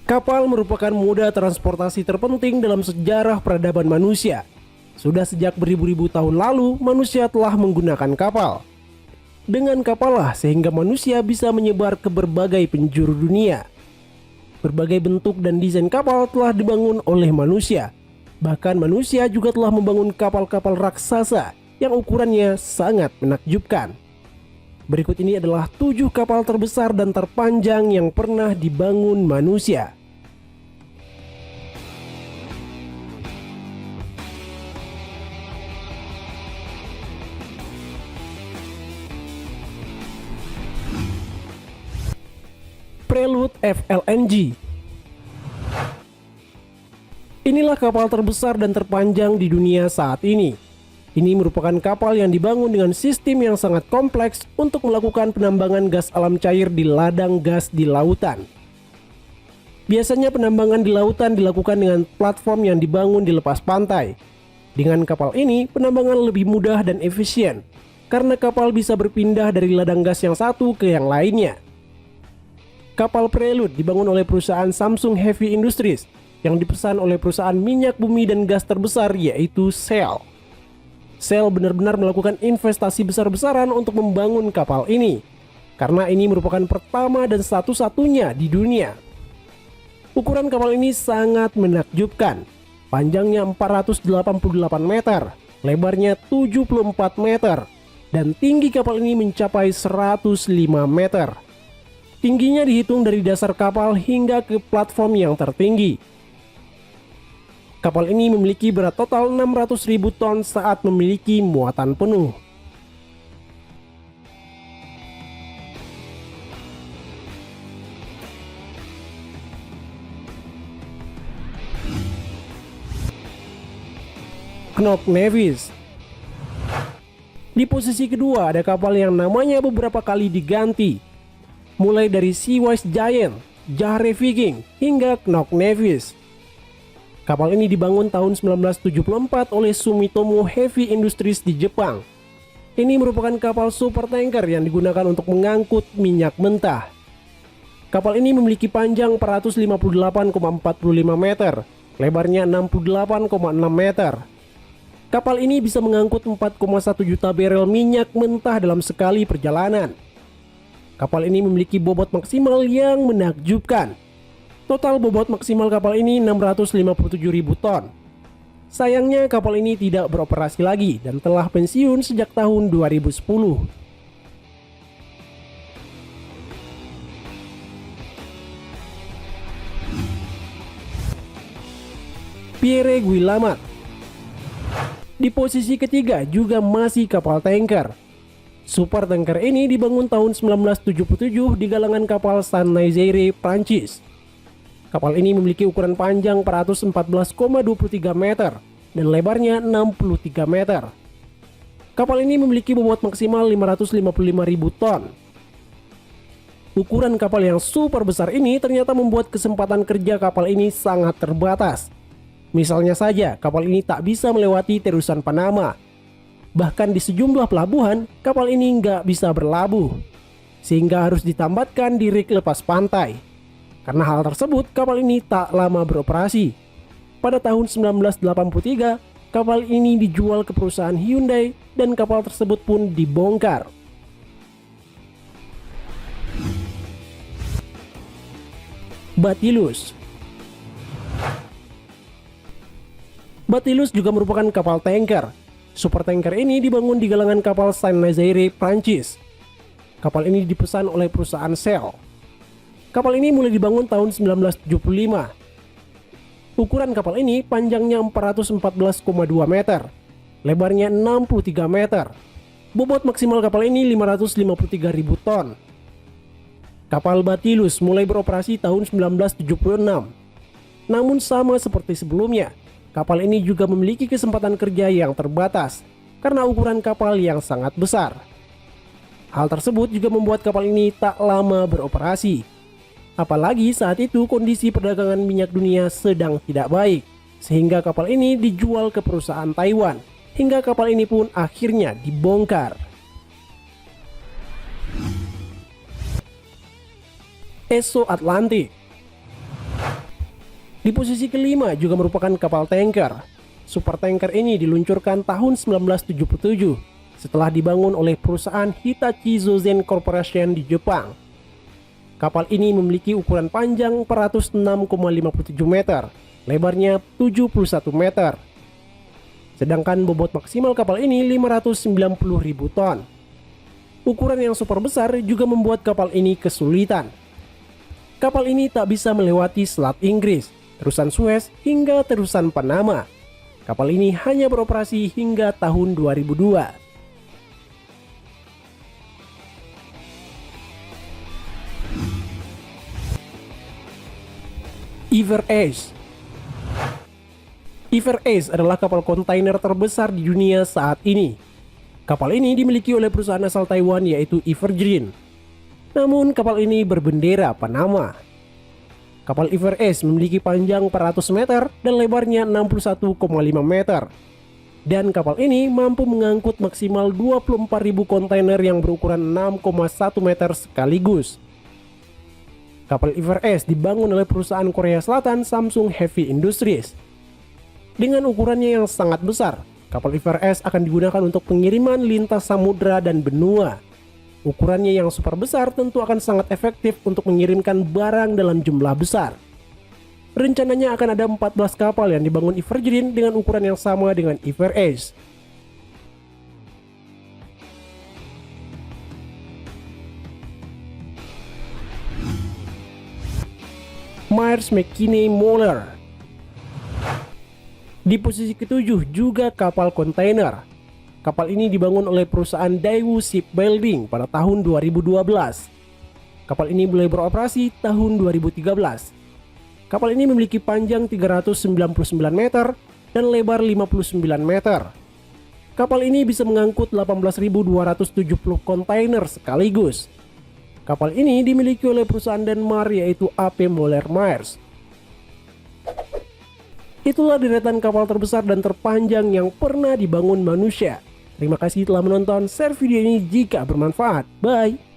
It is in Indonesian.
Kapal merupakan moda transportasi terpenting dalam sejarah peradaban manusia. Sudah sejak beribu-ribu tahun lalu, manusia telah menggunakan kapal. Dengan kapal lah sehingga manusia bisa menyebar ke berbagai penjuru dunia. Berbagai bentuk dan desain kapal telah dibangun oleh manusia. Bahkan manusia juga telah membangun kapal-kapal raksasa yang ukurannya sangat menakjubkan. Berikut ini adalah 7 kapal terbesar dan terpanjang yang pernah dibangun manusia. Prelude FLNG. Inilah kapal terbesar dan terpanjang di dunia saat ini. Ini merupakan kapal yang dibangun dengan sistem yang sangat kompleks untuk melakukan penambangan gas alam cair di ladang gas di lautan. Biasanya penambangan di lautan dilakukan dengan platform yang dibangun di lepas pantai. Dengan kapal ini, penambangan lebih mudah dan efisien, karena kapal bisa berpindah dari ladang gas yang satu ke yang lainnya. Kapal Prelude dibangun oleh perusahaan Samsung Heavy Industries yang dipesan oleh perusahaan minyak bumi dan gas terbesar yaitu Shell. Shell benar-benar melakukan investasi besar-besaran untuk membangun kapal ini, karena ini merupakan pertama dan satu-satunya di dunia. Ukuran kapal ini sangat menakjubkan. Panjangnya 488 meter, lebarnya 74 meter, dan tinggi kapal ini mencapai 105 meter. Tingginya dihitung dari dasar kapal hingga ke platform yang tertinggi. Kapal ini memiliki berat total 600.000 ton saat memiliki muatan penuh. Knock Nevis. Di posisi kedua ada kapal yang namanya beberapa kali diganti, mulai dari Seawise Giant, Jahre Viking, hingga Knock Nevis. Kapal ini dibangun tahun 1974 oleh Sumitomo Heavy Industries di Jepang. Ini merupakan kapal super tanker yang digunakan untuk mengangkut minyak mentah. Kapal ini memiliki panjang 458,45 meter, lebarnya 68,6 meter. Kapal ini bisa mengangkut 4,1 juta barel minyak mentah dalam sekali perjalanan. Kapal ini memiliki bobot maksimal yang menakjubkan. Total bobot maksimal kapal ini 657.000 ton. Sayangnya kapal ini tidak beroperasi lagi dan telah pensiun sejak tahun 2010. Pierre Guillemot. Di posisi ketiga juga masih kapal tanker. Super tanker ini dibangun tahun 1977 di galangan kapal Saint-Nazaire, Prancis. Kapal ini memiliki ukuran panjang 414,23 meter dan lebarnya 63 meter. Kapal ini memiliki bobot maksimal 555.000 ton. Ukuran kapal yang super besar ini ternyata membuat kesempatan kerja kapal ini sangat terbatas. Misalnya saja, kapal ini tak bisa melewati terusan Panama. Bahkan di sejumlah pelabuhan, kapal ini nggak bisa berlabuh, sehingga harus ditambatkan di rig lepas pantai. Karena hal tersebut, kapal ini tak lama beroperasi. Pada tahun 1983, kapal ini dijual ke perusahaan Hyundai dan kapal tersebut pun dibongkar. Batilus. Batilus juga merupakan kapal tanker. Super tanker ini dibangun di galangan kapal Saint-Nazaire, Prancis. Kapal ini dipesan oleh perusahaan Shell. Kapal ini mulai dibangun tahun 1975. Ukuran kapal ini panjangnya 414,2 meter, lebarnya 63 meter. Bobot maksimal kapal ini 553.000 ton. Kapal Batilus mulai beroperasi tahun 1976. Namun sama seperti sebelumnya, kapal ini juga memiliki kesempatan kerja yang terbatas karena ukuran kapal yang sangat besar. Hal tersebut juga membuat kapal ini tak lama beroperasi. Apalagi saat itu kondisi perdagangan minyak dunia sedang tidak baik, sehingga kapal ini dijual ke perusahaan Taiwan, hingga kapal ini pun akhirnya dibongkar. Esso Atlantic. Di posisi kelima juga merupakan kapal tanker. Supertanker ini diluncurkan tahun 1977 setelah dibangun oleh perusahaan Hitachi Zosen Corporation di Jepang. Kapal ini memiliki ukuran panjang 406,57 meter, lebarnya 71 meter. Sedangkan bobot maksimal kapal ini 590.000 ton. Ukuran yang super besar juga membuat kapal ini kesulitan. Kapal ini tak bisa melewati Selat Inggris, terusan Suez hingga terusan Panama. Kapal ini hanya beroperasi hingga tahun 2002. Ever Ace. Ever Ace adalah kapal kontainer terbesar di dunia saat ini. Kapal ini dimiliki oleh perusahaan asal Taiwan yaitu Evergreen. Namun kapal ini berbendera Panama. Kapal Ever Ace memiliki panjang 400 meter dan lebarnya 61,5 meter. Dan kapal ini mampu mengangkut maksimal 24.000 kontainer yang berukuran 6,1 meter sekaligus. Kapal Ever Ace dibangun oleh perusahaan Korea Selatan Samsung Heavy Industries. Dengan ukurannya yang sangat besar, kapal Ever Ace akan digunakan untuk pengiriman lintas samudra dan benua. Ukurannya yang super besar tentu akan sangat efektif untuk mengirimkan barang dalam jumlah besar. Rencananya akan ada 14 kapal yang dibangun Evergreen dengan ukuran yang sama dengan Ever Ace. Myers McKinney Møller. Di posisi ketujuh juga kapal kontainer. Kapal ini dibangun oleh perusahaan Daewoo Shipbuilding pada tahun 2012. Kapal ini mulai beroperasi tahun 2013. Kapal ini memiliki panjang 399 meter dan lebar 59 meter. Kapal ini bisa mengangkut 18.270 kontainer sekaligus. Kapal ini dimiliki oleh perusahaan Denmark yaitu AP Møller Myers. Itulah deretan kapal terbesar dan terpanjang yang pernah dibangun manusia. Terima kasih telah menonton, share video ini jika bermanfaat. Bye!